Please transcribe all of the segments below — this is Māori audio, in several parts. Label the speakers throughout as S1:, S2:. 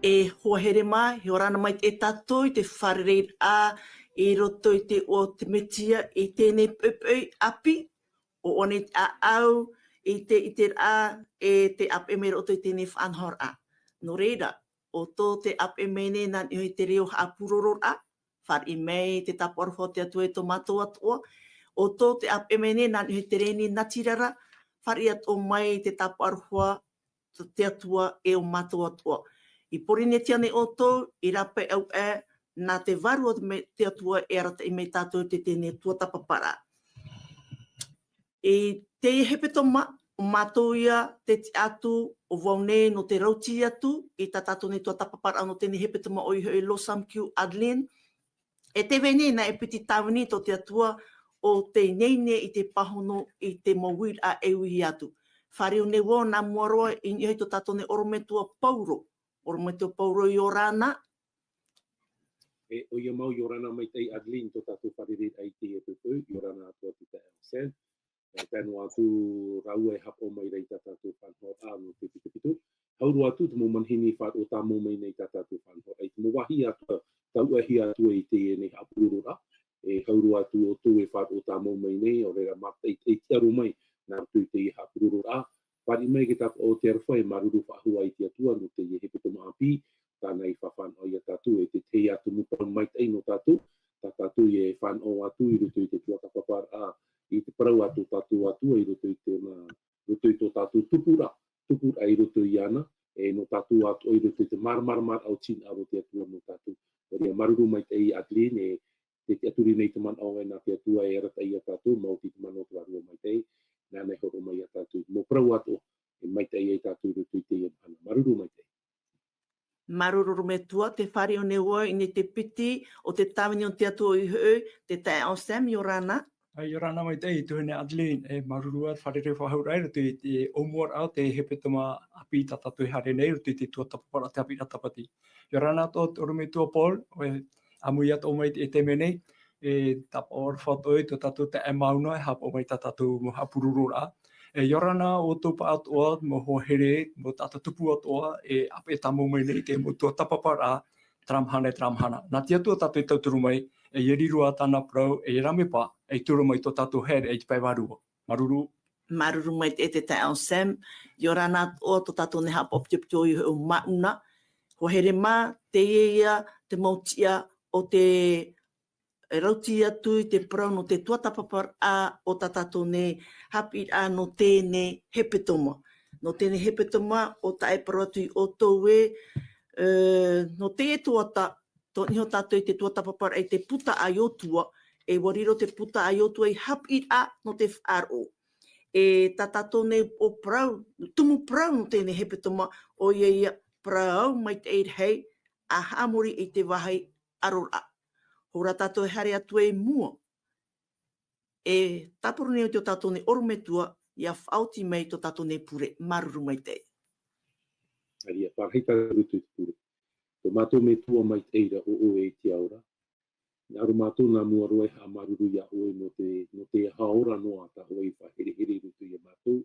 S1: e hohere mai, he orana mai e tātou i te wharerei a, i roto i te o te metia, i tēnei pepei api, o one a au, i te a, e te ap e me roto i tēnei whanhor a. No reira, o tō te ap e mene nan i te reo hapuroror a, whar i mei te taporwho te atu e tō mātou atua, o tō te ap e mene nan i te reni natirara, whar i at o mai te taporwho te atua e o mātou atua. I porine tiane o tō, i rape au e, nā te varu o te atua e arata i mei tātou te tēnei tuatapapara. I te hepeto o mātou ia te atu o waune no te rauti atu, i tā tātou ne tuatapapara no tēnei hepeto o i hoi Losamkiu Adlin. E te vene na e piti tāwini to te atua o te neine i te pahono i te mawir a ewihi atu. Whareo ne wo nā muaroa i hoi to tātou ne orometua pauro. Orometua pauro i orana.
S2: E o ia mau i orana mai tei Adlin to tātou wharere ai te e pupu, i orana atua te Elsen. E tēnu atu rau e hapo mai rei tā tātou whanhor anu te pitu. Hauru atu te mo manhini whāt o tā mo mai nei tā tātou whanhor. E te mo wahi atu, tau e hi atu e te e nei hapurura. E hauru atu o tū e whāt o tā mo mai nei, o reira mata e tiaru mai nā tu te i hapurura. Whāri mai ki tātou o te arwhai maruru whahua i te atua no te i hepeto maapi, tāna i whawhan o ia tātou e te te atu mupa mai tei no tātou, tā tātou i e whan o atu i rutu i te tuatapapar a i te parau atu tātou atua i rutu i tō tātou tupura i rutu i ana, e no tātou atu i rutu i te marmarmar au tin aro te atua no tātou. O rea maruru mai te i Adlin e te aturi nei te man au e nā te atua e arata i a tātou, mauti te mano te warua mai te, nā nei horo mai a tātou. Mo parau atu e mai te i tātou i rutu i te ana. Maruru mai te.
S1: Maruru me tua, te whare o ne oi, i te piti, o te tāwini o te atua i hoi, te tae au Sam, i orana.
S3: Ai orana mai te i tuhene Adlin, e marurua wharere whahaura rutu i te omuar au te hepetama api tātātou i hare nei rutu i te tuatapapara te api ratapati. I orana tō orome tua Paul, o e amui ato mai e te menei, e tapa or whatoi tō tātou te e mauna e hapo mai tātou mo hapururura. E yorana o tupa atoa mo ho here mo tātou tupu atoa e ape tamo mai nei te mo tuatapapara tramhana. Nā tia tua tātou i tauturu mai, e irirua tāna prau, e ramepa, e turu mai tō tātou here, e te pai warua. Maruru.
S1: Maruru mai te tae au Sam, i orana o tō tātou ne hapa optipto i o mauna, ho here mā, te ia, te mautia o te rauti atu i te prau no te tuatapapar a o tā tātou ne hapi a no tēne hepetoma. No tēne hepetoma o tae paratu i o tau e, no te e tuata, tō niho tātou i te tuatapapar e te puta ai o tua, e wariro te puta ai o tua i hapi a no te wharo. E tā tātou ne o prau, tumu prau no tēne hepetoma o ia prau mai te eirhei, a hamori i te wahai arora. Hora tātou e hare atu e mua. E tapuru nei o te tātou ne orometua, ia whauti mei tō tātou ne pure, maruru mai te.
S2: Aria, parheita rutu i te pure. Tō mātou me tua mai te eira o e te aura. Aru mātou nā mua roe ha maruru ia oe no te haora noa ta oe i whahere rutu i a mātou.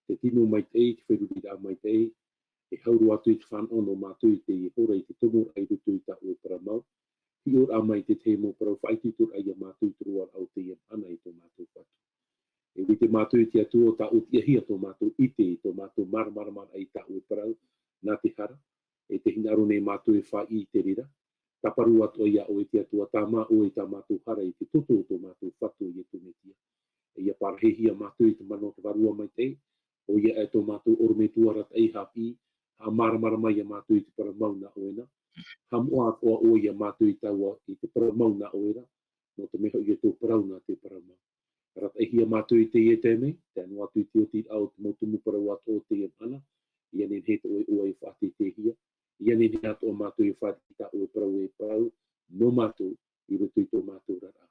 S2: Te tino mai te ei, te wheruri rā mai te ei. E hauru atu i te whanono mātou i te hora i te tomor ai rutu i ta oe paramau. Ki ora mai te te mo parau whaititur ai a mātou i turuar au te iam ana i tō mātou whatu. E wite mātou i te atua o ta o tia hia tō mātou ite i tō mātou marmaramar ai ta oe parau nā te hara. E te hinaro nei mātou e wha i te rira. Taparu atu ia o e te atua tā mā o e tā mātou hara i te toto o tō mātou whatu i e tō metia. E ia parahehia mātou i te mano te warua mai te. O ia e tō mātou orometua rat ei hapi. Ha maramarama ia mātou i te paramau na oena. Ha moa atoa o ia mātou i taua i te paramau na oera, no te meho i e tō parau na te paramau. Rat e hia mātou i te tēnei, te anu atu i te oti au te mautumu parau atoa te iam ana, ia nen he te oe i whāti te hia, ia nen he atoa mātou i whāti ta oe parau, no mātou i rutu i tō mātou rara.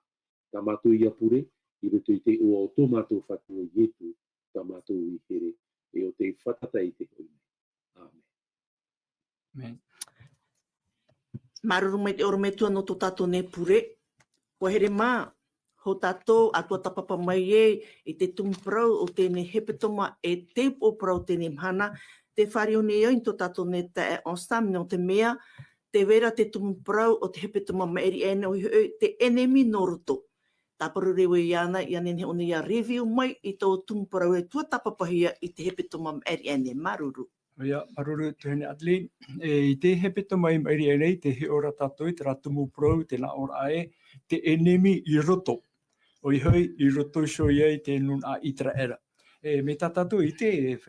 S2: Tā mātou i apure, i rutu i te oa o tō mātou whatu i etu, tā mātou i here, e o te whatata i te hoi. Amen.
S3: Amen.
S1: Maruru mai te orometua no tō tātou ne pure. Ko here mā, ho tātou atua tapapa mai e, i te tumprau o tēne hepetoma e te o prau tēne mhana, te wharioni au to tato ne te onstam no te mea, te wera te tumuprau o te hepe tuma maeri ene o te enemy no roto. Taparu rewe iana, iane ne oni ia review mai i tō tumuprau e tua tapapahia i te hepe tuma maeri ene maruru.
S3: Ia, maruru tuhene Adeline. I te hepe tuma maeri ene, te he ora tato i te ra tumuprau, te na ora ae, te enemy I roto. O I hui, I roto so iei te nun a itra era. Me tatatu I te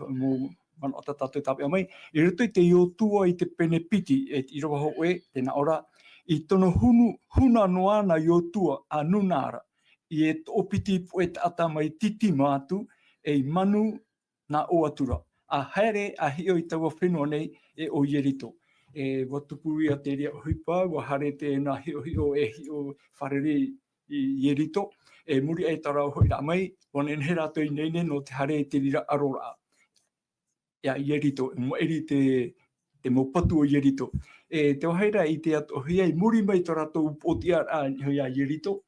S3: mo mana o tatatu tape a mai, I roto I te iotua I te penepiti, I roa ho e, te na ora, I tono huna noa na iotua a nunara, I e opiti po e ata mai titi mātu, e manu na o atura. A haere a hio I taua whenua nei e o Ierito. E watupu ia te rea huipa, wa hare te na hio e hio wharere I Ierito, e muri e tarau hoi rā mai, wane ne rato I neine no te hare te rira arora. Ia Ierito, mo eri te mopatu o Ierito. E te waheira I te ato hia I muri mai to rato upotia a hia Ierito,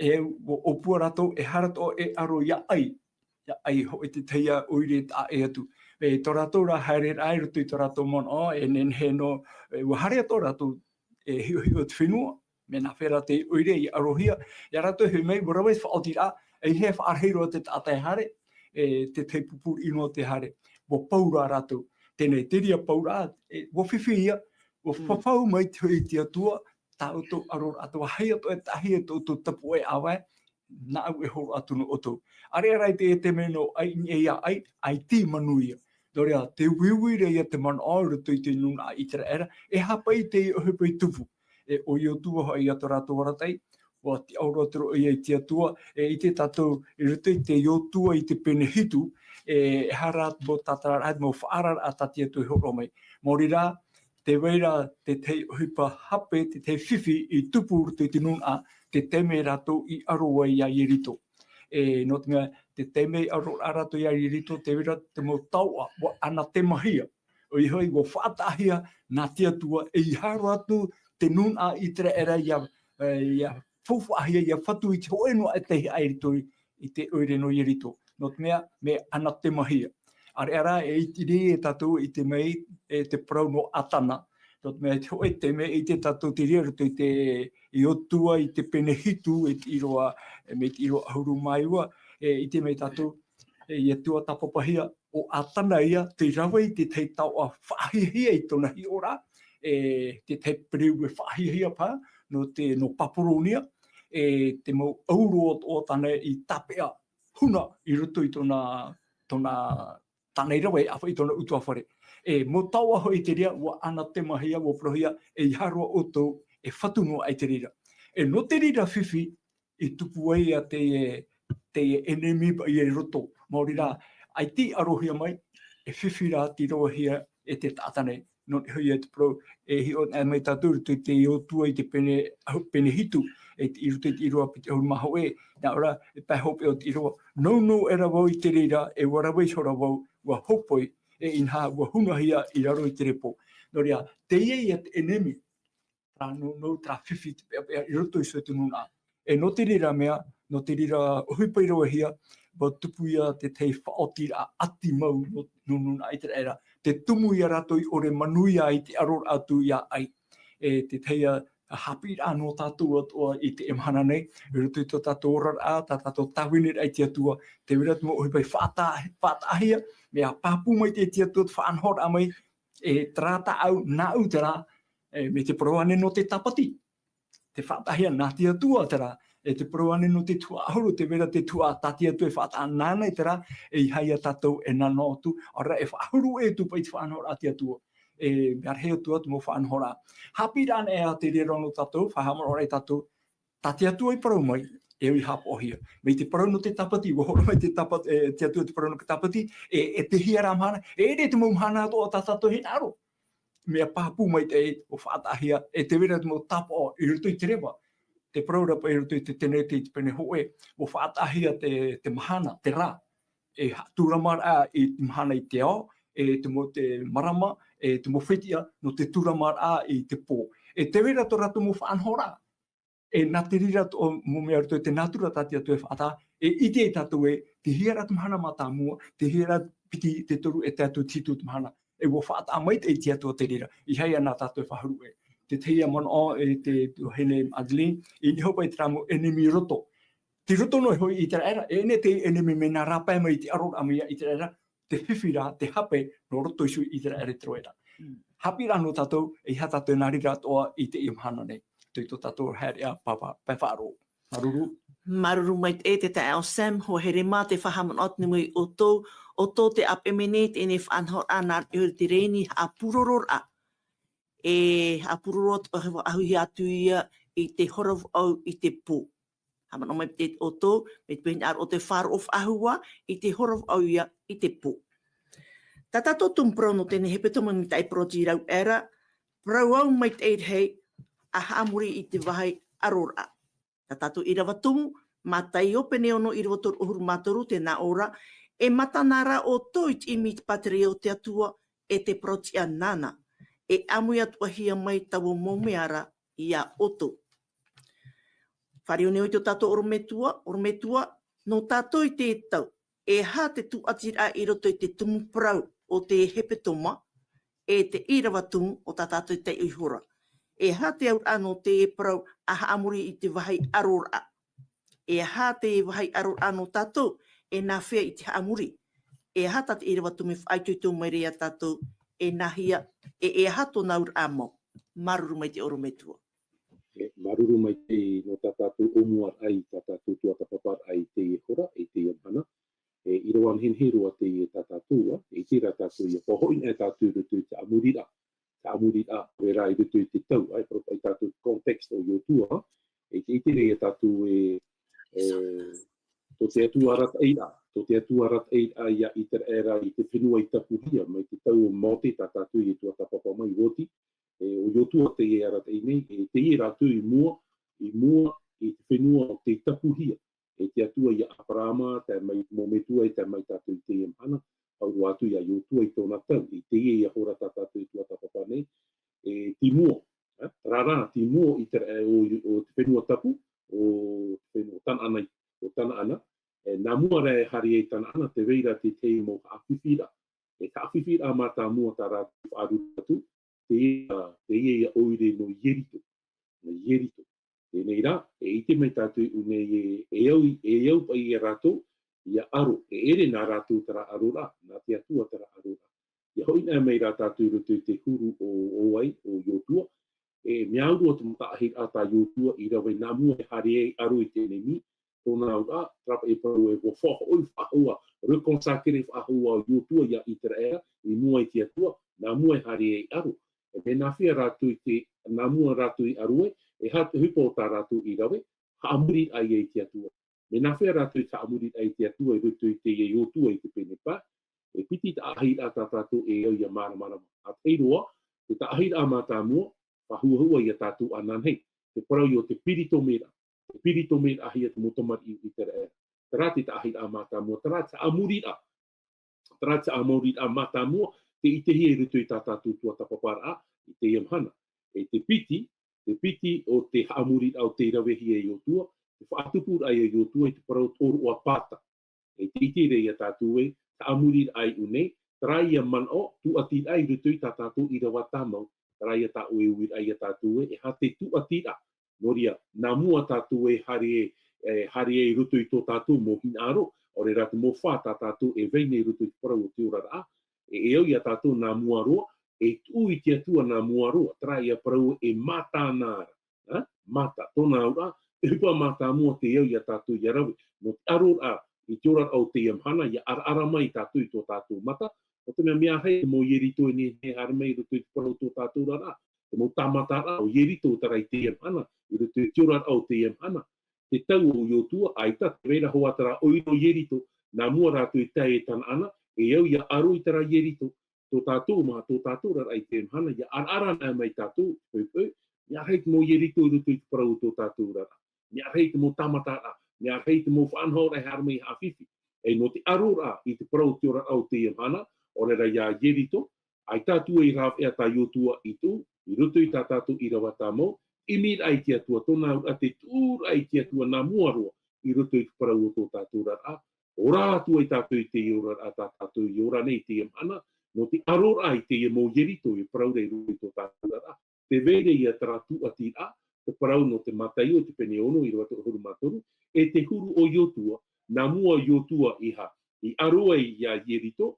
S3: o pua rato e harato e aro ia ai ho te teia oire ta e atu. E to rato ra haere ai roto I to rato mon e nen he no, wa hare to rato e hio te whenua, me na whera te oire I arohia, ia rato he mei, mora wais whaoti rā, e he whaarheiro te tātai hare, te te pupuri ino te hare, wo paura rato, tēnei te ria paura, wo whiwhi ia, wo whawhau mai te hui te atua, tā uto aror atua, hei ato e tahi e tō tapu e awae, na au e horo atu no oto. Are arai te meno ai ia ai ti manuia. Dorea, te wiwire ia te man aura tui te nuna I tera era, e hapa I te hupu I tupu. E o I o tua hoi ato rato waratai, o te aura toro I te atua, I te tatou, I ruto I te o tua I te penehitu, e harat mo tatarat mo whaarar a tati atu horo mai. Mori rā, te weira te hupa hape, te whiwhi I tupu ruto I te nuna, te teme rato I aroa I a Ierito. No tinga, te teme aroa rato I a Ierito, te wera te mo taua, wa ana te mahia. O I hoi, wa whaatahia, nā te atua, e I haro atu, te nuna I tere era ia whawhahia, ia whatu I te hoenua e te Ierito I te oire no Ierito. No tinga, me ana te mahia. Are ara e itiri e tatu I te mei, e te prau no atana. Tot me te hoi te me I te tatou te rea ruto I otua I te penehitu e te iroa me te iroa ahuru maiua I te me tatou I atua tapapahia o atana ia te rawa I te tei tau a whahihia I tona hi ora te tei periu e whahihia pa no paporonia te mo auro o tana I tapea huna I ruto I tona tanei rawa I awha I tona utua whare. Mo taua hoi te rea, wa ana te mahia, wa prohia, I harua oto, e whatuno ai te rira. No te rira whiwhi, I tupu ai a te enemy pa I e roto. Maori rā, ai ti arohia mai, e whiwhi rā ti roa hia e te tātane. No te hui e te pro, hi o mai tāturu, te o tua I te penehitu, I ruto I te iroa piti hau maho nā ora, e pai hope o te iroa. No era wau I te rira, e warawai sora wau, wa hopoi, e inha wa hunahia I raro I te repo. No rea, te iei at enemy, no tra whiwhi te pea I roto I soe te nuna. E no te rira mea, no te rira huipai roa hia, wa tupu ia te tei whaoti a ati mau no nuna I te era. Te tumu ia rato I ore manuia I te aror atu ia ai. Te teia hapi no tātou atua I te emhana nei, I roto I tō tātou orar a, tātou tawinir ai te atua, te wirat mo huipai whaatahia, mea pāpū mai te atua te whaanhor a mai, trata au nā utera, me te proane no te tapati. Te whaatahia nā te atua tera, te proane no te tua ahuru, te wera te tua tati atu e whaata nānei tera, I haia tātou e nanotu, ora e whaahuru e tu pai te whaanhor a te atua. Me arheo tua tu mo whaanhora. Hapi rāna e a te rero no tātou, whahamara ora I tātou, tati atua I parau mai, e ui hapo hia. Me te parau no te tapati, wahora mai te atua te parau no te tapati, e te hia rāmhana, re te maumhana ato o tātou hina aro. Mea pāpū mai te o whaatahia, te wera te mo tapo I ruto I te rewa. Te parau rapa I ruto I te tenete I te pene hoe, o whaatahia te mahana, te rā. E tūramara I te mahana I te ao, te mo te marama, te mo whetia no te tūramara I te pō. Te wera to rato mo whaanhora. Nā te rira mo mea rato te natura tati atu e whaata, ite e tātou te hia ratu mahana mata mua, te hia ratu piti te toru e te atu titu mahana. E wo whaata mai te tia tua te rira. I hei ana tātou whaharu e. Te teia mana o e te hele Adeline. I ni hopa i te ramo enemi roto. Te roto no hoi i te era. E ne te enemi me nā rapai mai te arora amia i te era. Te whiwhira, te hape, no roto isu i te era troera. Hapi rano tātou, e ha tātou nā rira toa i te imhana nei. Tui tō tātou hea papa, pewharo. Maruru.
S1: Maruru mai te tae o Sam, ho here mā te whahamanot ni mui o tō te apemenet e ne whanhor ana i te reini a purorora. E a purorot o hewa ahui atu ia i te horov au i te pō. Hamano mai te o tō, me te pēni ar o te far of ahua i te horov au ia i te pō. Tā tātou tumprau no tēne hepe tomo ni tai proti rau era, prau au mai te hei a haamuri i te wahai arora. Tā tātou i rawa tumu, mātai o pene ono i rawa toru uhuru mātoru te nā ora, e matanara o toit i mit pateri o te atua e te proti a nana, e amui atua hia mai tawo momeara i a oto. Whare o neo i te tātou orometua, no tātou i te tau, e hā te tu atira i roto i te tumu prau o te hepe toma, e te irawa tumu o tā tātou i te uihora. E hā te aur ano te e prau a haamuri i te wahai arora. E hā te wahai arora ano tātou e nā whea i te haamuri. E hā tātou irawa tumu whaitui tō mai rea tātou e nahia e hato naur amo. Maruru mai te orometua.
S2: Maruru mai te no tā tātou omuar ai, tā tātou tuata papar ai te e hora, e te iamhana. I roan henheroa te e tā tātou, e tira tātou i a pohoin e tātou rutu te amurira. Te amurira, e rai rutu i te tau, ai tātou kontekst o iotua, e te itere e tātou tō te atu arat eira. Tō te atu arat eira ia i te era i te whenua i tapuria, mai te tau o Māori tā tātou i tuata papa mai roti. O iotua te e arat einei, e te e rātou i mua i te whenua o te tapuria. E te atua i Aparama, te mai mometua i te mai tātou i te iamhana, au atu i a iotua i tōna tau, i te e hora tā tātou i tuata papa nei. E Timua, rārā Timua i te o te whenua tapu, o tana ana, nā mua rea hari e tana ana, te reira te te mo hawhiwhira. E ka hawhiwhira mā tā mua tā rātou aru atu, te e oire no ierito. Tēnei rā, e ite mai tātou unei e au pai e rātou, ia aro, e ere nā rātou tara aro rā, nā te atua tara aro rā. Ia hoi nā mai rā tātou rutu te huru o ai, o iotua, e mea urua te mata ahir a tā iotua, i rawe nā mua e hari e aro i tēnei mi, tōna au rā, trapa e paru e wo whaha oi whahua, rekonsakere whahua o iotua ia i tera ea, i mua i te atua, nā mua e hari e aro. E me nā whia rātou i te, nā mua rātou i aro e hata hipo tā rātou i rawe, haamuri ai e te atua. Me nā whea rātou i ta amuri ai te atua i rutu i te e iotua i te penepa, e piti ta ahira tā tātou e au i a māramara. A teiroa, te ta ahira mā tā mua, whahuahua i a tātou anan hei. Te parau i o te piritomera. Te piritomera ahi a te motomari i te rea. Tara te ta ahira mā tā mua, tara te amurira. Tara te amurira mā tā mua, te itehi e rutu i tā tātou tua tapapara i te iamhana. E te piti o te haamuri au te rawehi e iotua, te whaatupur ai e iotua i te parau tōru o a pāta. E te itere i a tātou e, te haamuri ai unei, trai a man o, tu atir ai rutu i tā tātou i rawa tāmau, trai a tā ue uir ai a tātou e, ha te tu atira. Noria, nā mua tātou e hari e rutu i tō tātou mō hinaro, o re rata mō whā tā tātou e veine i rutu i te parau o te urara, e au i a tātou nā mua roa, e tu i te atua nā mua roa, trai a parau e mata nāra. Mata, tōna aura, e hupa mata mua te au i a tātou i arawe. No te arora i te ora au te iamhana, i ara mai tātou i tō tātou mata, o te mea hei mō ierito e ne haramei rutu i te parau tō tātou rara. Te mō tāmata rā, o ierito tara i te iamhana, i rutu i te ora au te iamhana. Te tau o iotua, aita, te reira hoa tara oiro ierito, nā mua rātou i tae e tana ana, e au i a aro i tara ierito, tō tātou mā tō tātou rara i te iamhana, i a ara nā mai tātou, mea hei te mō ierito i rutu i te parau tō tātou rara. Mea hei te mō tamata rā, mea hei te mō whanhora e haramei hawhiwhi. E no te aro rā i te parau te ora au te iamhana, o rera ia ierito, ai tātou e rāw ea tā iotua i tū, i rutu i tā tātou i rawa tā mō, i mir ai te atua, tōna a te tūr ai te atua nā muaroa, i rutu i te parau tō tātou rara, Ora atu e tātou i te ora a tātou i ora nei te mana, no te arora i te mo yerito i praure i rui tō tātou ara. Te vere i a tratu a tira, te parau no te matai o te pene ono i roa te huru matoru, e te huru o iotua, nā mua iotua iha. I aroa i a yerito,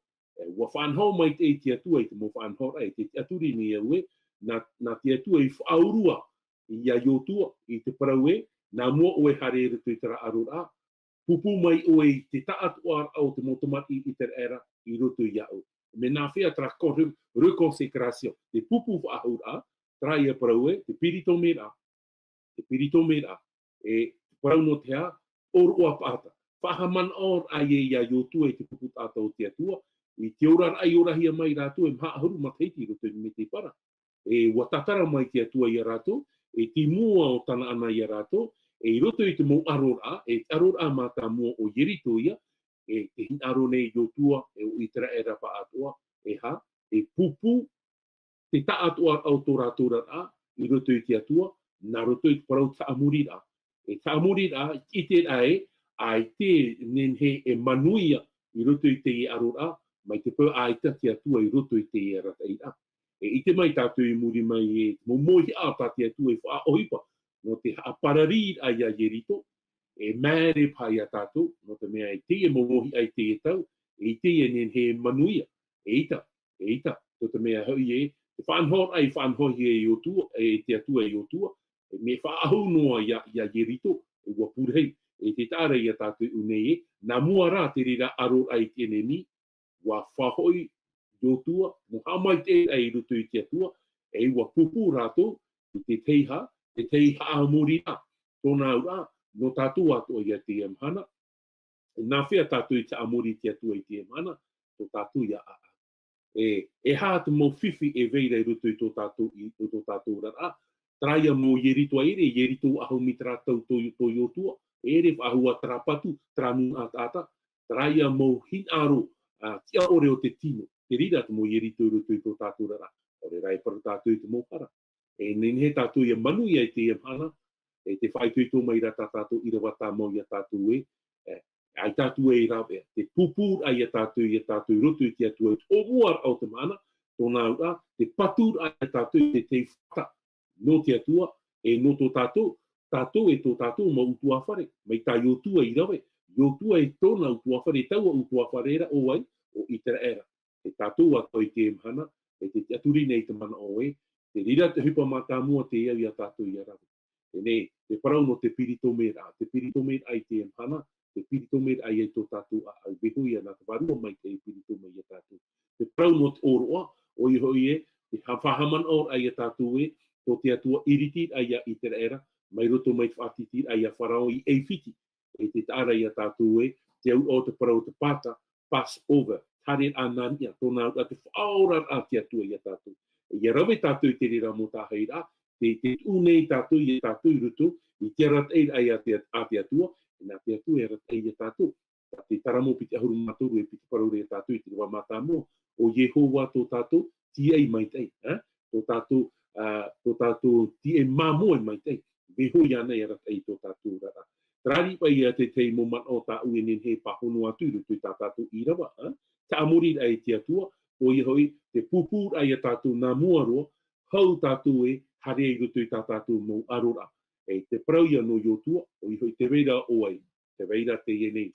S2: wa whanhau mai te atua i te mo whanhau e te aturi ni e ue, nā te atua i whaurua i a iotua i te parau e, nā mua oe hare retu i tera arora, pupu mai oe i te taatuar au te motomati i te era i roto i au. Me nā whea tra reconsecration, te pupu whaahura, tra ia parau e, te pirito mera, e parau no te a, orua pata. Whahaman or ai e ia iotua i te pupu tātou te atua, i te ora ai ora hia mai rātou, e mha ahuru mataiti roto i me te para. E watatara mai te atua i a rātou, e ti mua o tana ana i a rātou, e i roto i te mo arora, e arora mā tā mua o yerito ia, e te hinaro nei iotua, e o itera e rapa atua, e ha, e pupu, te ta atua au tō rātou rara, i roto i te atua, nā roto i te parau ta amurira. E ta amurira, i te ai, ai te nenhe e manuia i roto i te i arora, mai te pau aita te atua i roto i te i rata i a. E i te mai tātou i muri mai e mo mohi a tā te atua i wha ohipa, no te aparari ai a yerito, e mēre pai a tātou, no te mea e te e mo mohi ai te e tau, e te e nenhe manuia, e ita, to te mea hui e, te whanhor ai whanhohi e i otua, e te atua i otua, e me whaahu noa i a yerito, e ua purhei, e te tāra i a tātou unei e, nā mua rā te rira aro ai tēne ni, wa whahoi iotua, mo hamai te ai rutu i te atua, e ua pupu rātou, i te teiha amuri rā, tōna ura, no tātou ato i a te amhana, nā whea tātou i te amuri te atua i te amhana, tō tātou i a a. E hā te mo whiwhi e veira i rutu i tō tātou rara, traia mo yerito aere, yerito aho mitra tau tō iotua, ere whahua trapatu, tranu a tāta, traia mo hinaro, tia ore o te tino, te rira te mo yerito i rutu i tō tātou rara, ore rai paru tātou i te mōpara. E nenhe tātou i a manu i a te amhana, e te whaitui tō mai rata tātou i rawata mau i a tātou e, ai tātou e rawe, te pupur ai a tātou i roto i te atua, o muar au te mana, tōna ura, te patur ai a tātou i te whata, no te atua, e no tō tātou e tō tātou ma utua whare, mai tā iotua i rawe, iotua e tōna utua whare, taua utua whare era o ai, o itera era. Te tātou ato i te mhana, e te aturi nei te mana o e, te rira te hupa mata mua te iau i a tātou i a rawe. Te parau no te piritomera ai te mhana, te piritomera ai e tō tātou a au behui ana te warua mai te piritomera i a tātou. Te parau no te oroa, o i hoi e, te whahaman or ai a tātou e, tō te atua iritir ai a itera era, mai roto mai whaatitir ai a wharao i eifiti, e te tāra i a tātou e, te au o te parau te pata, pass over, tare anania, tōna a te whaora a te atua i a tātou. E ia rawe tātou i te rira mo tā heira, te unei tātou i a tātou i rutu, i te rat eir ai a te atua, e nā te atua e rat eir a tātou. Te taramo piti ahuru matoru e piti parore a tātou i te rua mata mo, o Yehova tō tātou, ti ei mai tei, tō tātou ti e māmo e mai tei, behui ana e rat eir tō tātou rara. Trari pai a te tei mo man o tā ue nen he pahono atu i rutu i tā tātou i rawa, ta amuri ai te atua, o i hoi te pupur ai a tātou nā muaroa, hau tātou e hare i rutu i tā tātou mō arora. E te prauia no iotua, o i hoi te veira o ai, te veira te ienei.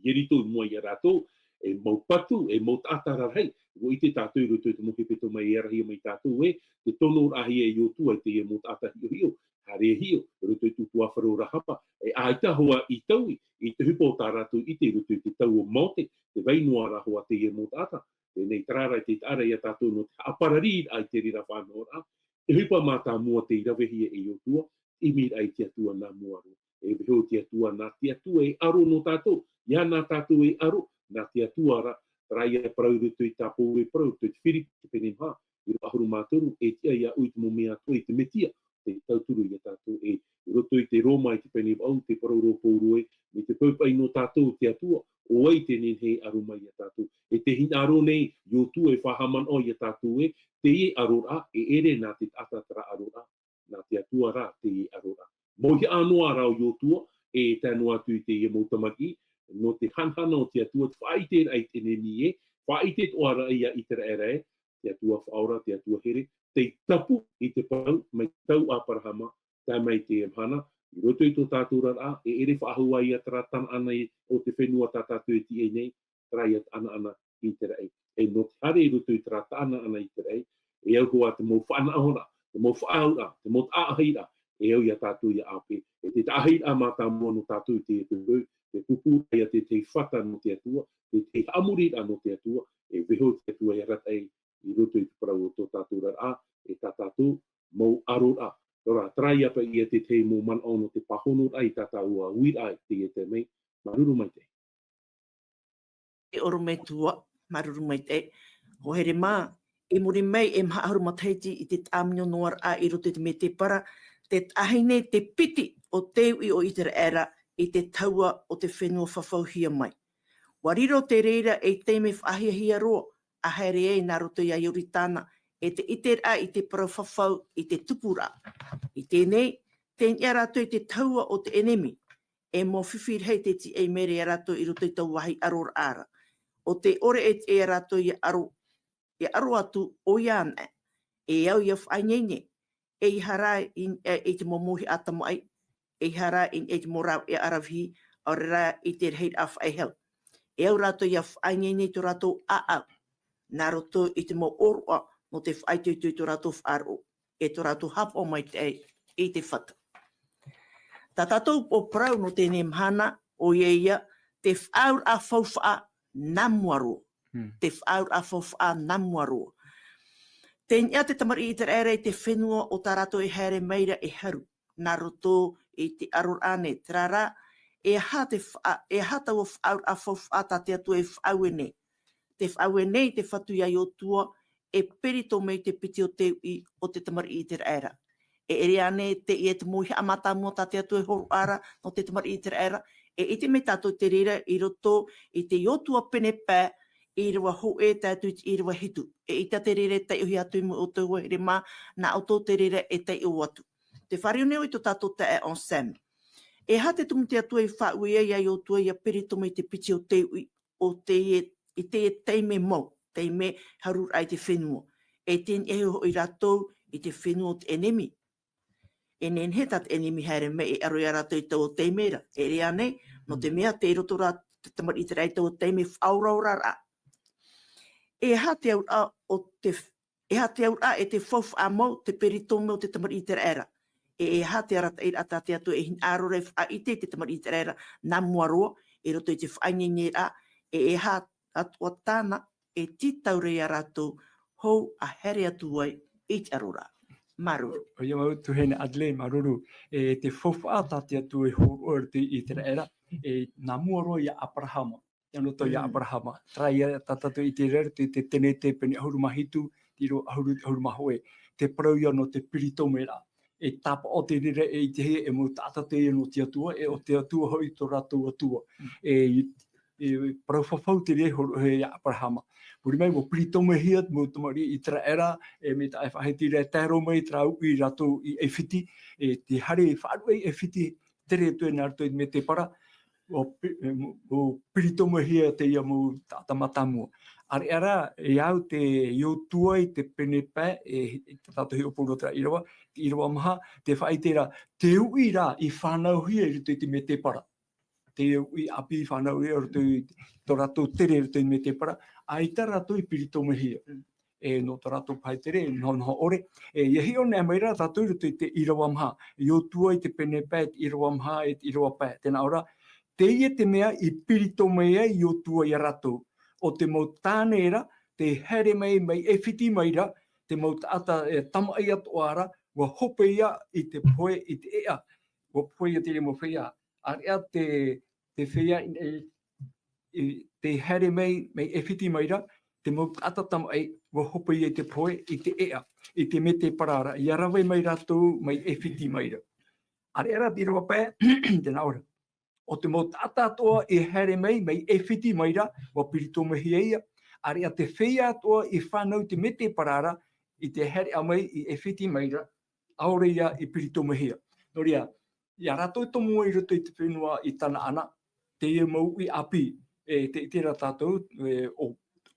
S2: Yerito i mua i a rātou, e mau patu, e mau tātara rei, o i te tātou i rutu i te mohipeto mai e rahia mai tātou e, te tono rahi e iotua i te e mau tātara hio, hare hio, rutu i tupu awharo rahapa, e aita hoa i taui, i te hupo tā rātou i te rutu i te tau o maute, te veinua rahoa te e mau tātara. Nei tarara te tāra i a tātou no te aparari ai te rira whanora, te hupa mā tā mua te irawehia e iotua, imir ai te atua nā muaro. E veho te atua nā te atua e aro no tātou, ia nā tātou e aro, nā te atua ra, raia paraurutu i tā pōu e paraurutu, te whiri, te penemha, i rohuru mātoru, e tia ia ui te momea atua, i te metia, te tauturu i a tātou e roto i te Roma i te penem au, te parauro pōuru e, me te paupai no tātou te atua, o ai te nen he aroma i a tātou. E te hin aro nei, iotua e whahaman o i a tātou e, te e arora, e ere nā te atatara arora, nā te atua rā te e arora. Mohi anoa rao iotua, e tēnu atu i te e mautamaki, no te hanhana o te atua whaite ai te nemi e, whaite o ara ia i te ere, te atua whaora, te atua here, te tapu i te pau, mai tau a parahama, tai mai te hana, i roto i tō tātou rara, e ere whaahua ia taratana ana o te whenua tātātou e ti e nei, trai ana i te rei. E no te hare i roto i taratana ana i te rei, e au hoa te mō whaanahora, te mō whaaura, te mō tāahira, e au ia tātou ia ape. E te tāahira mā tā mua no tātou te tūrau, te pupura ia te whata no te atua, te amurira no te atua, e weho te atua ia rata i roto i te parau o tō tātou rara, e tā tātou mō arora. Ora, trai apa ia te te mō man ono te pahono ai tātou a uira te te mei, maruru mai te.
S1: E oro me tua, maruru mai te, ho here mā, e muri mai e maharu mataiti i te tāmio noar a i roto te me te para, te tahine te piti o teiwi o itera era i te taua o te whenua whawhauhia mai. Wariro te reira e teime whahiahia roa, a haere e nā roto ia Ioritana, e te itera i te parau whawhau i te tupura. I tēnei, te nia rato i te taua o te enemi, e mō whiwhir hei te ti e mere a rato i roto i tau wahi aror ara. O te ore e rato i aro atu o iana, e au ia whainene, e i hara i te momohi atamo ai, e i hara i te morau e arawhi, o rera i te reit a whaihel. E au rato ia whainene to rato a nā roto i te mo oroa no te whaitutui to rato wharo, e to rato hapo mai te i te whata. Tā tātou o prau no tēnei mhana o ia te whaur a whauwha namuaro. Te whaur a whauwha namuaro. Te nia te tamari i te ere i te whenua o tā rato e haere meira e haru. Nā roto i te aror ane trara, e hata o whaur a whauwha tā te atu e whau nei. Te whau nei te whatu iai o tua, e perito mei te piti o te i o te tamari i te era. E ere ane te i e te mohi amata mua tā te atu e horu ara no te tamari i te era, e ite me tātou te rira i roto i te iotua pene pē, i rewa ho e tātou i rewa hitu. E ita te rira te ihi atu mu o tau here mā, nā o tō te rira e te iu atu. Te whare neo i tō tātou te e on Sam. E ha te tumu te atu e whau ia i o tua i a perito mei te piti o te o te i te teime mau, teime harur ai te whenua. E ten e ho i ratou i te whenua o te enemi. E nen he tat enemi haere me e aro i ratou i tau o teimera. E rea nei, no te mea te roto rā te tamari i te rei tau o teime whauraura rā. E ha te aura e te whauwha a mau te perito me o te tamari i te era. E ha te arata i ata te atu e hin arore a ite te tamari i te era nā muaroa, e roto i te whainene a, e ha atua tāna e titaure i a ratou hou a here atu ai i te arora. Maruru.
S3: O ia mau tuhene Adelaide maruru, e te whauwha tā te atu e hou i te era, e nā muaroa i a Abrahama. Ano to ia Abrahama. Trai tatatu i te rere, te tene te pene ahuru mahitu, tiro ahuru mahoe. Te parau ia no te pirito mera. E tapa o te rere e te he e mo tātate e no te atua, e o te atua hoi to rātou atua. E parau whawhau te re horo he ia Abrahama. Puri mai mo pirito mehia, mo tamari i tra era, e me ta e whaheti re tēro mai trau i rātou i e whiti, e te hare wharu e whiti, tere tu e nā rātou me te para, o pirito mahia te ia mo tātamatamua. Are ara, e au te iotua i te pene pē, e tātou hi oporo tra irawa maha, te whaitera, te ui rā i whanau hia i te me te para. Te ui api i whanau hia i tō rātou tere i me te para, a i tā rātou i pirito mahia. E no tō rātou pai tere, noho ore. E iahi o nea maira tātou i te irawa maha. Iotua i te pene pē, irawa maha, irawa pē. Tēnā ora, te ia te mea i pirito mea i o tua i a ratou. O te mau tānera, te here mai e whiti maira, te mau tāta tama i atu ara, wa hope ia i te poe i te ea. Wa poe ia te rea mo whea. Area te whea te here mai e whiti maira, te mau tāta tama i wa hope ia i te poe i te ea. I te me te parara. I arawai mai ratou mai e whiti maira. Area tira wapea, tēnā ora. O te mo tāta atoa e here mai e whiti maira, wa pirito mahia ia, are a te whea atoa i whanau te mete parara, i te here a mai i e whiti maira, aore ia i pirito mahia. Noria, ia rato i tomo i roto i te whenua i tana ana, te mau I api te tira tātou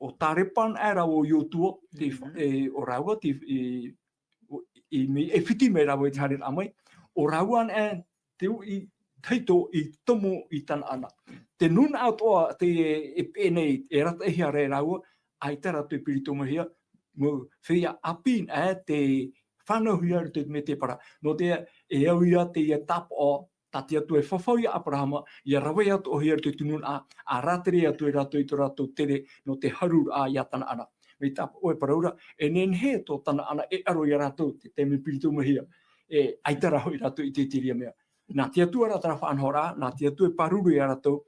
S3: o tarepan era o yotua o raua I whiti me rawa I te haere amai o rauan teu I taito I tomo I tan ana te nuna atoa te penei rata hia re raua ai te ratu I piritomo hia mo whia api te whanau hia te me te para no te au ia te tap o tati atu whawhau ia Abrahama ia rawe atu o hia te tunun a ratere atu ratu I to ratu tere no te harur a ia tana ana me tap oe paraura nen he to tana ana aro ia ratu te me piritomo hia ai te raho I ratu I te tiria mea nā te atua rata whanhora, nā te atua paruru I ratu,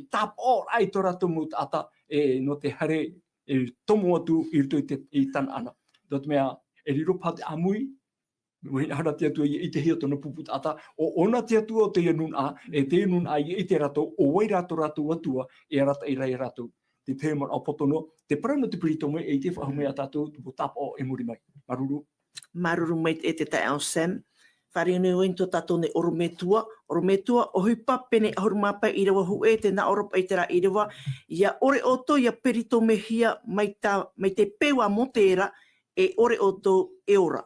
S3: tap o ai to ratu mut ata no te hare tomo atu I ruto I tan ana. Dot mea, riro pate amui, hara te atua I te hia tona puput ata, o ona te atua o te nun a, te nun a I te ratu, o wai ratu atua, rata I rai ratu. Te pēman o potono, te parana te piritomo te whahumea tātou, tupu tap o muri mai. Maruru.
S1: Maruru mai te tae au Sam. Wharinui ointo tātou ne orometua. Orometua, o hui papene ahurumapa I rewa hue, te na oropa I te ra I rewa. Ia ore oto, ia perito mehia mai te pewa mo te era, ore oto ora.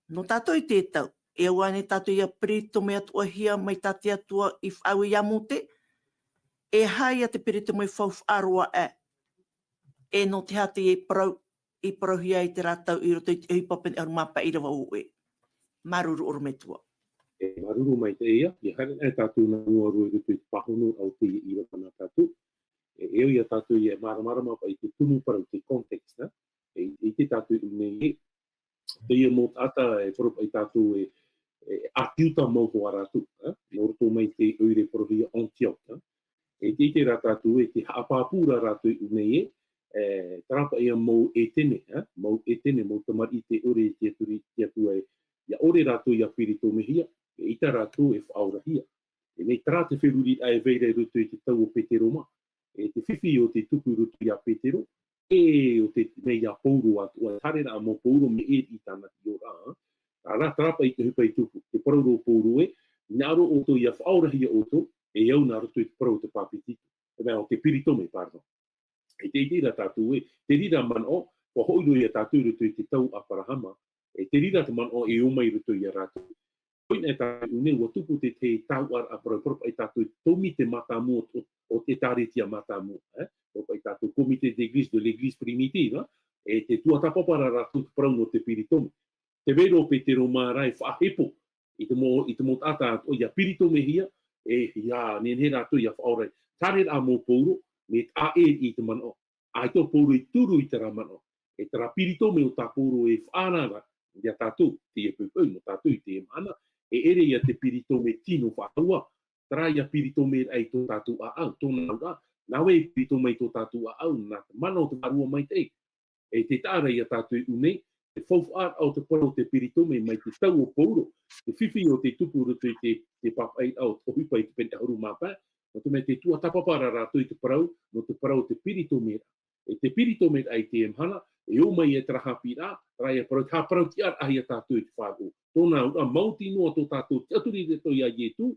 S1: No tātou I tētau, wane tātou ia perito me atua hia mai tāte atua I whau I amote, hai a te perito me whau wharoa no te hate I parau hia I te rātau I roto I hui papene ahurumapa I rewa hue. Maruru orometua.
S2: Maruru mai te ia, hare tātou na mua roi rutu I pahono au te I rapana tātou. Eo ia tātou ia maramarama pa I te tunu parau te context, I te tātou nei te ia mot ata poropa I tātou atiuta mauho a rātou, noroto mai te oire porohia Antioch. Te rā tātou te haapapura rātou nei tarapa ia mau tene, mau tamari te ore te aturi te atua ia ore rātou ia pirito mehia, ita rātou whaura hia. Nei tara te whiruri ai veire rutu I te tau o Petero ma. Te whiwhi o te tupu rutu ia Petero, o te nei ia pouro atua, tare rā mo pouro me I tāna ki o rā. Rā tarapa I te hupa I tupu, te parauro pouro naro o to ia whaura hia o to, au nā rutu I te parau te pāpititu. O te piritome, pardon. Te rira tātou te rira man o, ko hoiro ia tātou rutu I te tau Aparahama, te rira te man o umai rutu ia rātou. Koina tātou une ua tupu te tau ar aparapropa I tātou tomi te matamu o te tāretia matamu. Propa I tātou komite de l'église primitive, te tuatapapara rātou te parau no te piritome. Te vero Petero mārai whahepo I te mo tata o ia piritome hia, ia nenhe rātou ia whaorai. Tare rā mō pouro, me tā I te man o. Ai tō pouro I turu I te rā man o. Tara piritome o tā pouro whaarara, ia tātou, te ia pupau no tātou I te mana, ere ia te piritome tino whaua, tara ia piritome ai tō tātou a au, tōna ura, nawe piritome tō tātou a au, nā te mana o te marua mai te. Te tāra ia tātou unei, te whauwhaar au te paro te piritome mai te tau o pouro, te whiwhi o te tupu rutu I te papai au, o hupa I te pene ahuru mapa, no te me te tua tapapara rātou I te parau, no te parau te piritome. Te piritome ai te emhana, o mai trahapi rā, rāia parau, tā parau ki ar ahi a tātou I te whāgo. Tōna ura mauti noa tō tātou te aturi re tō ia ietu,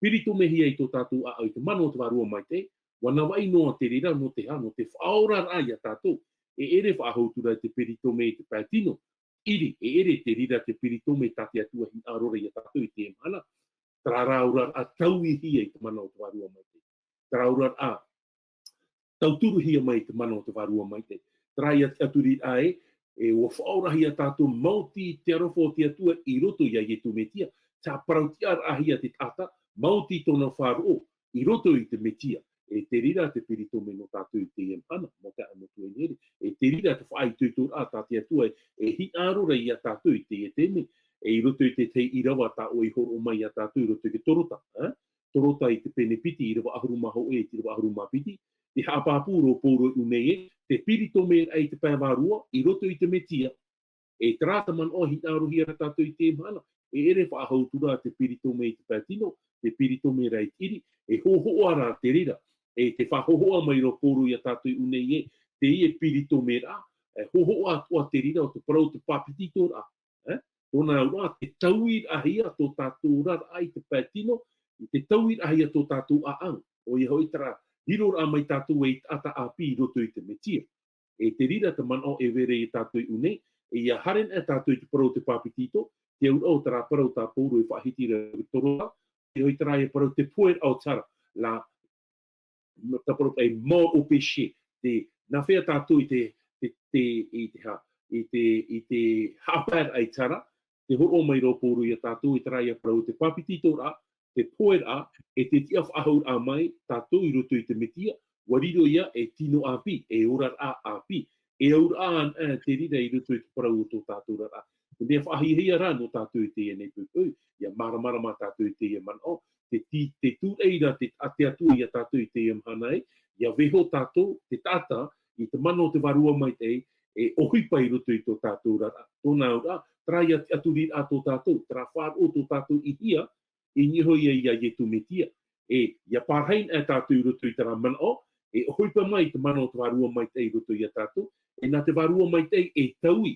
S2: piritome hia I tō tātou a au I te mano te warua mai te, wana wai noa te rira no te hano, te whaora rāia tātou, ere whahautura te piritome I te pātino, iri, ere te rira te piritome tāte atua hi arora I a tātou I te emhana, tarāura a taui hia I te mano te warua mai te. Tarāura a tauturu hia mai te mano te warua mai te. Trai aturi ai, o whaorahi a tātou mauti te arofo te atua I roto ia ietu metia, tā parautia ahia te tata, mauti tōna whāro, I roto I te metia. Te rira te piritome no tātou I te emhana, mo te amotu nere. Te rira te whaai tūtur a tāte atua, hi ārora I a tātou I te eteme, I roto I te irawa tā o I horo mai a tātou I roto I te torota. Torota I te penepiti, I rawa ahuru maho te rawa ahuru mapiti. Te hapapuro pōro unei te piritome ai te pāwarua, I roto I te metia, trāta man o hi ārohi ara tātou I te emhana, ere whaahautura te piritome I te pātino, te piritome rai tiri, hohoa rā te rira, te whahohoa mai ro pōro I a tātou unei te piritome rā, hohoa atua te rira o te parau te pāpitito rā. Tōna ura, te tauir ahia tō tātou rara ai te pātino, I te tauit ahia tō tātou aang. O ia hoi tara, hiro a mai tātou e ata api roto i te metia. E te rira te man o e vere i tātou i une, e ia haren e tātou i te parau te pāpitito, te au tara parau tā pōru e whahitira i toroa, e hoi tara e parau te poer au tara, la ta parau e mō o peshe, te na whea tātou i te hapar ai tara, te horo mai ro pōru i a tātou i tara i a parau te pāpitito ra, te poer a, e te tia whaahur a mai, tātou i roto i te metia, wariro ia e tino api, e orar a api, e aur an te rira i roto i te parau o tō tātou rara. Te whahihia rā no tātou i te e nei pūpū, ia maramara mā tātou i te e man o, te tū eira te atua i a tātou i te e mhanai, ia veho tātou, te tata, i te mano te varua mai te e ohipa i roto i tō tātou rara. Tōna ora, trai atu rir a tō tātou, tra whār o tō tātou i hia, i niho ia i tu metia. E, ia pārhain a tātou i roto i tara man o, e ohipa mai te mano te varua mai te i roto i a tātou, e nā te varua mai te e taui.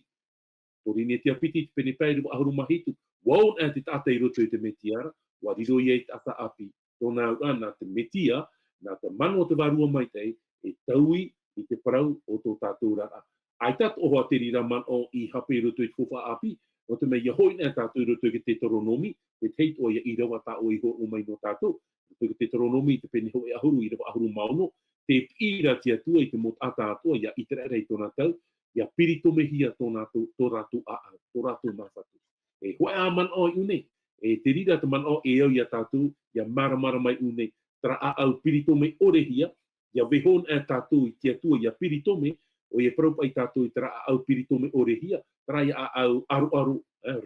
S2: Tori ne te apiti te pene pai rima ahuru mahitu. Wau nā te tata i roto i te metiara, wariro i e tata api. Tōna nā te metia, nā te mano te varua mai te e taui i te parau o tō tātou rara. Ai tat ohoa te rira man o i hape i roto i te whuwha api, no te mea ia hoi nā tātou i roto i te toronomi, te teit o ia i rawa tā o i ho o mai no tātou. Roto i te toronomi, te pene ho e ahuru i rawa ahuru mauno, te pira te atua i te mot ata atua, ia i te rei tōna tau, ia piritome hia tō rātou tō rātou mawhatu. E hoa a man o i une, e te rira te man o e au ia tātou, ia maramara mai une, tara a au piritome ore hia, ia vehon a tātou i te atua, ia piritome, o ia paraupa i tātou i tara a au piritome ore hia, tara ia a au aru,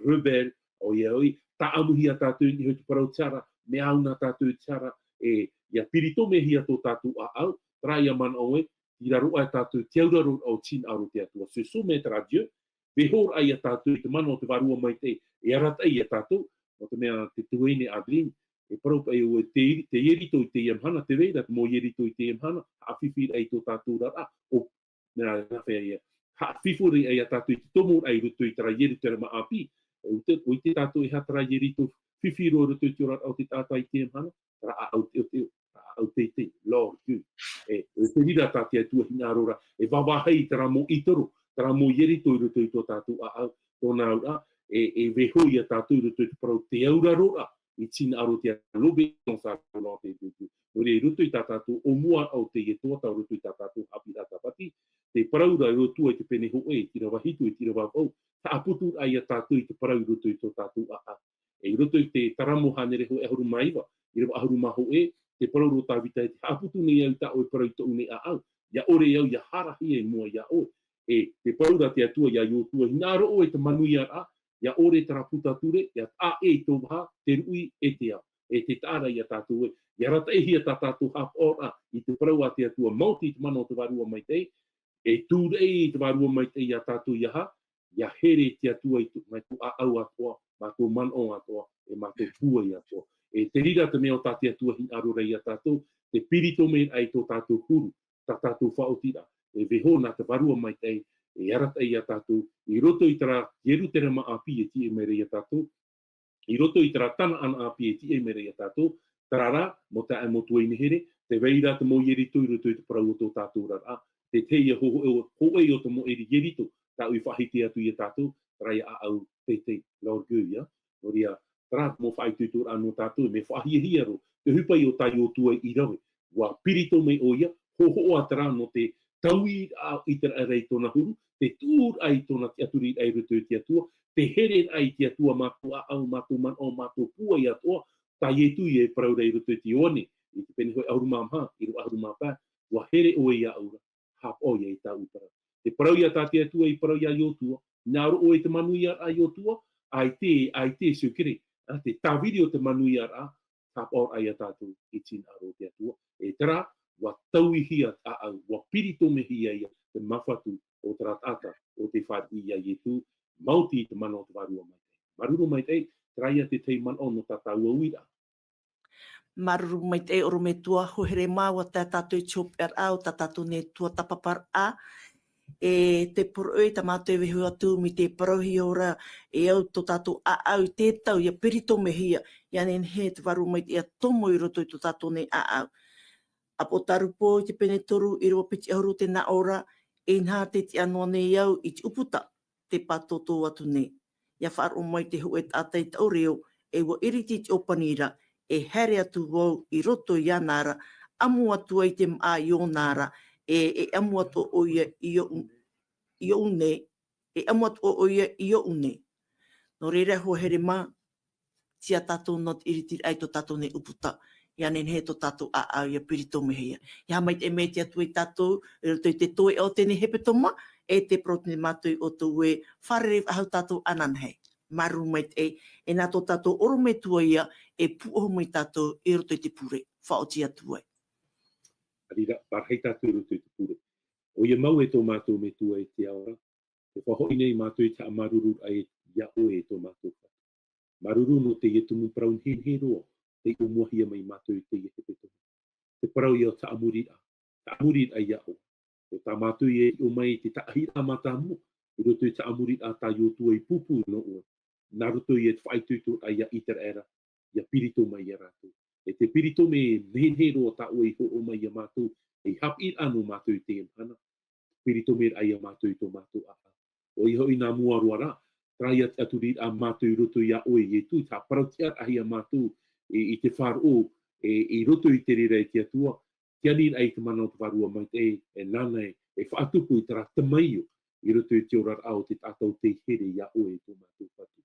S2: rubel, o ia oi, ta amu hia tātou i hoi te parau tara, me au nā tātou i tara, e ia piritome hia tō tātou a au, tara ia man o e, i raro ai tātou te auraro au tin aro te atua. Se so me tara Dieu, vehor ai a tātou i te mano te varua mai te, e arat ai a tātou, o te mea te tuene Adeline, e paraupa e o te ierito i te iamhana, te veira, te mō ierito i te iamhana, hawhiwhiri ai tō tātou rara, o mea nawhea ia, hawhiwhiri ai a tātou i te tomo ai ruto i tara ierito rama api, o i te tātou i hatara ierito, whiwhiro ruto i te rara au te tātou i te iamhana, tara au te Lord, e te rira tāte atua hina arora, e wawahei tara mō itoro, tara mō ierito i ruto i tō tātou a au, tōna aura, e vehoi a tātou i ruto i te parau te aurarora, i tina aro te alobe, no tātou nā te tutu. Nori e ruto i tā tātou o mua au te e tō tau ruto i tā tātou hapi rata pati, te paraura i roto e te pene ho e, tira wahitu e tira wawau, ta aputu ai a tātou i te parau i ruto i tō tātou a au. E ruto i te taramo hanere ho e ahuru maiwa, i rawa ahuru maho e, te parauro tāwita e te haputu nei au ta o e parau i tō une a au. Ia ore au, ia harahi e mua ia o. E te paraura te atua ia i o tua, hinaro o e te manui a, ia ore tara puta ture, ia a e tō waha, te rui e te au. E te tāra ia tātou e. Ia rata e hia tā tātou hap ora, i te parau a te atua mauti te mano te varua mai te, e tūrei te varua mai te ia tātou ia ha, ia here te atua i tō mai tō a au atoa, ma tō man o atoa, e ma tō pua i atoa. E te rira te mea o tāte atua hin arora i a tātou, te piritome ai tō tātou huru, tā tātou whaotira. E veho nā te varua mai te, e arata i a tātou, i roto i tara yeru te rama api e ti e mere i a tātou, i roto i tara tana ana api e ti e mere i a tātou, tarara, mo ta e mo tuai nehere, te veira te mo yerito i roto i te parau o tō tātou rara, te teia ho e o te mo eri yerito, tā ui whahiti atu i a tātou, tarai a au te laurgu, ia, noria, tara mo whaitu anō tātou, me whahia ro, te hupai o tai o tua i rawe, wa pirito me o ia, ho atara no te taui i te arei tōna huru, te tūr ai tōna te aturi ai ruto i te atua, te here ai te atua mātua au, mātua man o mātua pua i atua, tai e tui e parau rei ruto i te one, i te pene hoi ahuruma mha, i ro ahuruma pā, wa here o ia aura, hap o ia i tā upara. Te parau ia tā te atua i parau ia i o tua, nāro o e te manu ia ai o tua, ai te sukere, te tāwiri o te manu ia a, hap o ai a tātou i tina aro te atua. E tera, wa taui hia a au, wa piritome hia ia, te mawhatu o tera tata, o te whāti ia i tu, mauti te mana o te varua mai te. Maruru mai te, traia te tei man ono tata ua uira.
S1: Maruru mai te oro me tua, hohere māua tā tātou i chop er au, tā tātou ne tua tapapar a, e te poroi ta mātou wehu atu mi te parohi ora e au tō tātou a au te tau ia pirito me hia Ia nen he te waru mai ia tomo I roto I to tātou nei a Apo tarupo te pene toru I roa piti ahuru te na ora e nā te te anoa nei au I te uputa te patoto atu nei. Ia whaaro mai te hu e tātai tau reo e wa iriti te opanira e here atu wau I roto I anara amu atu ai te maa I o nara e amu atu o ia I o une e amu atu o ia I o une. No reira ho here mā tia tātou not iriti ai to tātou nei uputa. Ia nen he to tātou a ia pirito mehia. Ia mai te me te atu I tātou e roto I te toi o tēne hepetoma e te protene mātui o tō e wharere ahau tātou ananhei. Maru mai te e nā tō tātou oro me tua ia e puoho mai tātou I roto I te pure. Whaoti atu ai.
S2: Arira, parhei tātou I roto I te pure. O ia mau e tō mātou me tua e te aora. Te whahoi nei mātou I te amaruru ai ia o e tō mātou. Maruru no te ia tumu praun he roa. Te umuahia mai mātou I te ia te petoma. Te parau ia ta amuria. Ta amuria ai ia o. O tā mātou I o mai te taahira mātāmu. I roto I ta amuria tā iotua I pupu no o. Nā roto I te whaitutu ai ia itera era. Ia pirito mai ia rātou. E te pirito me he roa tā oi ho o mai ia mātou. E hapi anu mātou I te hana. Pirito me ai ia mātou I tō mātou aha. O I hoi nā mua roara. Trai atu ri a mātou I roto I a oi e tu. Tā parautia ahi a mātou I te whāro I roto I te rira I te atua. Kia nina ai te mana o te wharua mai te e nana e whaatupu I tara tamaio I roto I te orar au te tātou te here I a oi tō mātou whatu.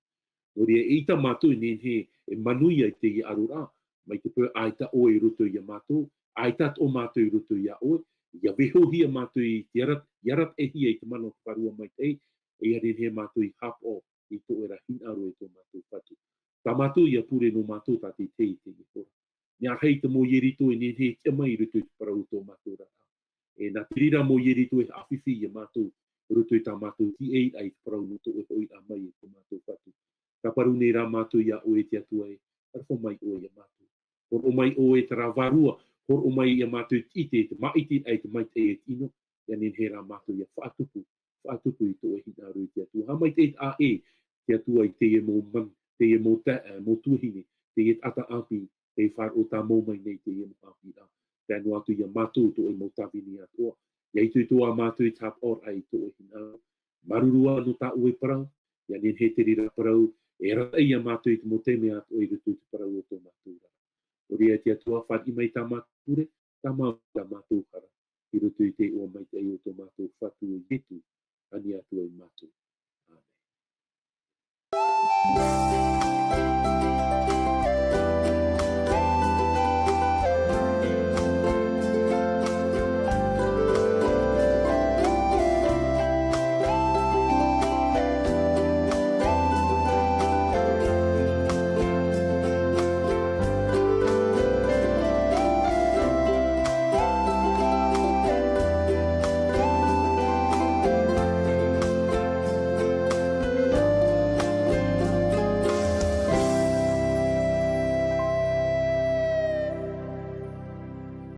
S2: Nori e ita mātou I he e manuia I te I arura. Mai te pēr aita oi I roto I a mātou. Aita o mātou I roto I a oi. Ia wehohia mātou I te yarat e hia I te mana o te wharua mai te e ari he mātou I hapo I tō era hinaro I tō mātou whatu. Tā mātou ia pure no mātou tā te te I hora. Nā hei te mō ierito e he kia mai roto I te parau tō mātou rata. E nā te rira mō ierito e awhiwhi ia mātou roto I tā mātou ti ei ai te parau no tō e hoi a mai tō mātou whatu. Ka paru nei rā mātou ia o e te atua e, arwha mai o ia mātou. Hor o mai o e te rā varua, hor o mai ia mātou ite te maiti ai te mai te e tino, ia nen he rā mātou ia whaatupu I tō e hinaro I te atua. Ha mai te a e, te atua I te e mō man, te e mō tuhine, te e ata api, te e whar o tā mō mai nei te e mō api rā. Te anu atu ia mātou tō e mō tawini atua. Ia I tui tō a mātou I tap or ai tō e hinaro. Marurua no tā ue parau, ia nen he te rira parau, e rata ia mātou I te mō teme ato I rutu te parau o tō mātou rā. Ori e te atua whar I mai tā māture, tā mātou kara. I rutu I te o mai te o tō mātou whatu o Yetu, ani atu ai mātou. Amen.